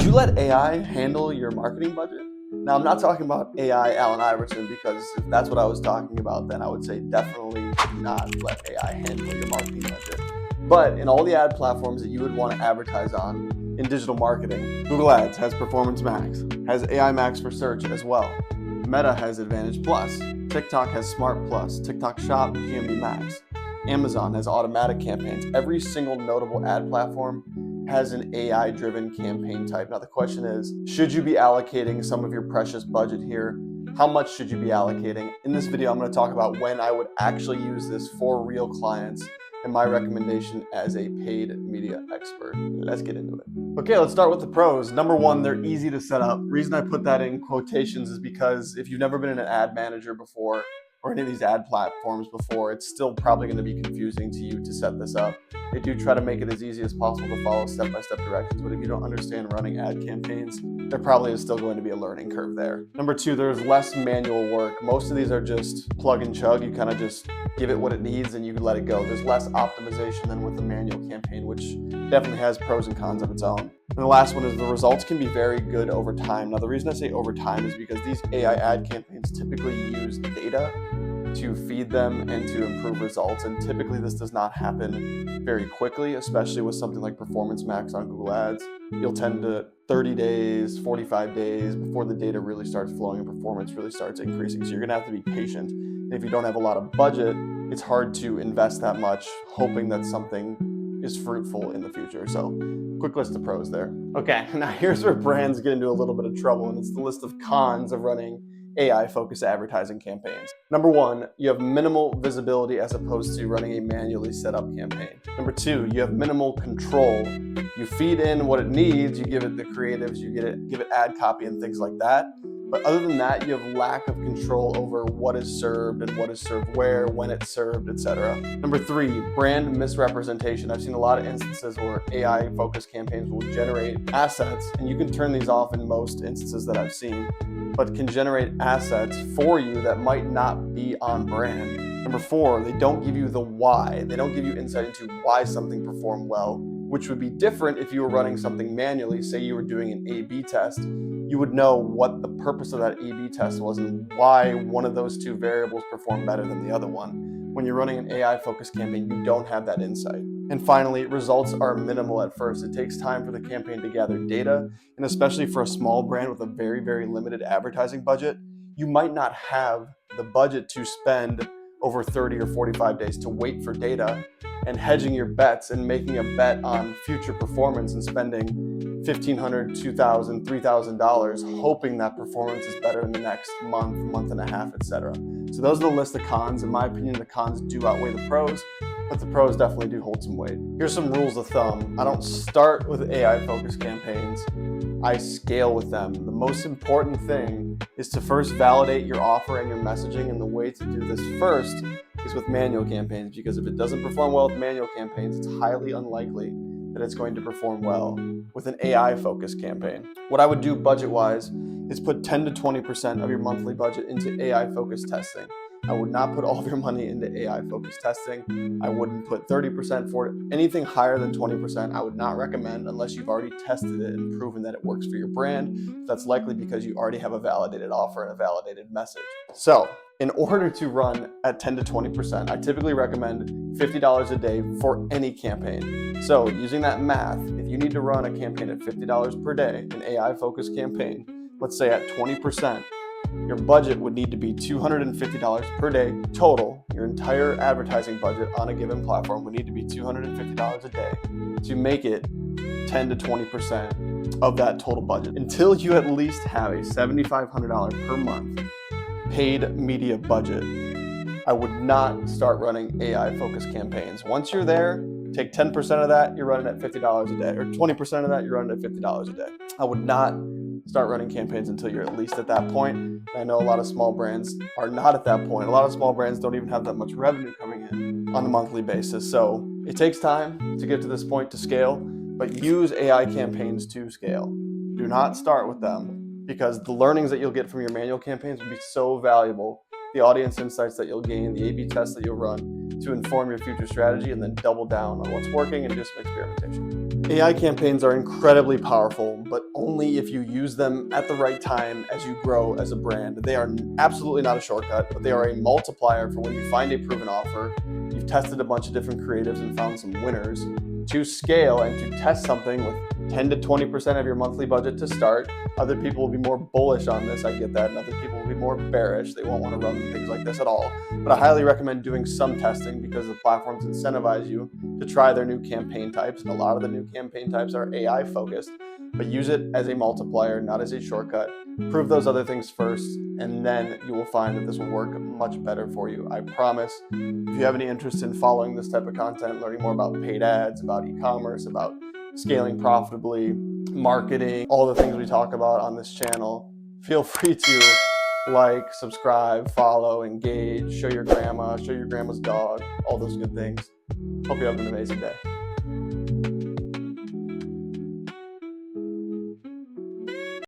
you let AI handle your marketing budget? Now, I'm not talking about AI Allen Iverson, because if that's what I was talking about, then I would say definitely do not let AI handle your marketing budget. But in all the ad platforms that you would want to advertise on in digital marketing, Google Ads has Performance Max, has AI Max for search as well. Meta has Advantage Plus. TikTok has Smart Plus. TikTok Shop, GMB Max. Amazon has automatic campaigns. Every single notable ad platform has an AI-driven campaign type. Now the question is, should you be allocating some of your precious budget here? How much should you be allocating? In this video, I'm going to talk about when I would actually use this for real clients and my recommendation as a paid media expert. Let's get into it. Okay, let's start with the pros. Number one, they're easy to set up. The reason I put that in quotations is because if you've never been in an ad manager before or any of these ad platforms before, it's still probably going to be confusing to you to set this up. They do try to make it as easy as possible to follow step-by-step directions, but if you don't understand running ad campaigns, there probably is still going to be a learning curve there. Number two, there's less manual work. Most of these are just plug and chug. You kind of just give it what it needs and you can let it go. There's less optimization than with a manual campaign, which definitely has pros and cons of its own. And the last one is the results can be very good over time. Now, the reason I say over time is because these AI ad campaigns typically use data to feed them and to improve results. And typically this does not happen very quickly, especially with something like Performance Max on Google Ads. You'll tend to 30 days, 45 days before the data really starts flowing and performance really starts increasing. So you're gonna have to be patient. And if you don't have a lot of budget, it's hard to invest that much hoping that something is fruitful in the future. So quick list of pros there. Okay, now here's where brands get into a little bit of trouble, and it's the list of cons of running AI-focused advertising campaigns. Number one, you have minimal visibility as opposed to running a manually set up campaign. Number two, you have minimal control. You feed in what it needs, you give it the creatives, you give it ad copy and things like that. But other than that, you have lack of control over what is served and what is served where, when it's served, etc. Number three, brand misrepresentation. I've seen a lot of instances where AI-focused campaigns will generate assets, and you can turn these off in most instances that I've seen, but can generate assets for you that might not be on brand. Number four, they don't give you the why. They don't give you insight into why something performed well, which would be different if you were running something manually. Say you were doing an A/B test, you would know what the purpose of that A/B test was and why one of those two variables performed better than the other one. When you're running an AI-focused campaign, you don't have that insight. And finally, results are minimal at first. It takes time for the campaign to gather data, and especially for a small brand with a very, very limited advertising budget, you might not have the budget to spend over 30 or 45 days to wait for data and hedging your bets and making a bet on future performance and spending $1,500, $2,000, $3,000 hoping that performance is better in the next month, month and a half, etc. So those are the list of cons. In my opinion, the cons do outweigh the pros, but the pros definitely do hold some weight. Here's some rules of thumb. I don't start with AI-focused campaigns. I scale with them. The most important thing is to first validate your offer and your messaging, and the way to do this first is with manual campaigns, because if it doesn't perform well with manual campaigns, it's highly unlikely that it's going to perform well with an AI-focused campaign. What I would do budget-wise is put 10 to 20% of your monthly budget into AI-focused testing. I would not put all of your money into AI-focused testing. I wouldn't put 30% for it. Anything higher than 20%, I would not recommend unless you've already tested it and proven that it works for your brand. That's likely because you already have a validated offer and a validated message. So, in order to run at 10 to 20%, I typically recommend $50 a day for any campaign. So, using that math, if you need to run a campaign at $50 per day, an AI-focused campaign, let's say at 20%, your budget would need to be $250 per day total. Your entire advertising budget on a given platform would need to be $250 a day to make it 10 to 20% of that total budget, until you at least have a $7,500 per month paid media budget. I would not start running AI-focused campaigns. Once you're there, take 10% of that, you're running at $50 a day, or 20% of that, you're running at $50 a day. I would not start running campaigns until you're at least at that point. I know a lot of small brands are not at that point. A lot of small brands don't even have that much revenue coming in on a monthly basis. So it takes time to get to this point to scale, but use AI campaigns to scale. Do not start with them, because the learnings that you'll get from your manual campaigns will be so valuable. The audience insights that you'll gain, the A/B tests that you'll run to inform your future strategy, and then double down on what's working and do some experimentation. AI campaigns are incredibly powerful, but only if you use them at the right time as you grow as a brand. They are absolutely not a shortcut, but they are a multiplier for when you find a proven offer, you've tested a bunch of different creatives and found some winners, to scale and to test something with 10 to 20% of your monthly budget to start. Other people will be more bullish on this, I get that, and other people will be more bearish. They won't want to run things like this at all. But I highly recommend doing some testing because the platforms incentivize you to try their new campaign types, and a lot of the new campaign types are AI focused, but use it as a multiplier, not as a shortcut. Prove those other things first, and then you will find that this will work much better for you. I promise. If you have any interest in following this type of content, learning more about paid ads, about e-commerce, about scaling profitably, marketing, all the things we talk about on this channel, feel free to like, subscribe, follow, engage, show your grandma, show your grandma's dog, all those good things. Hope you have an amazing day.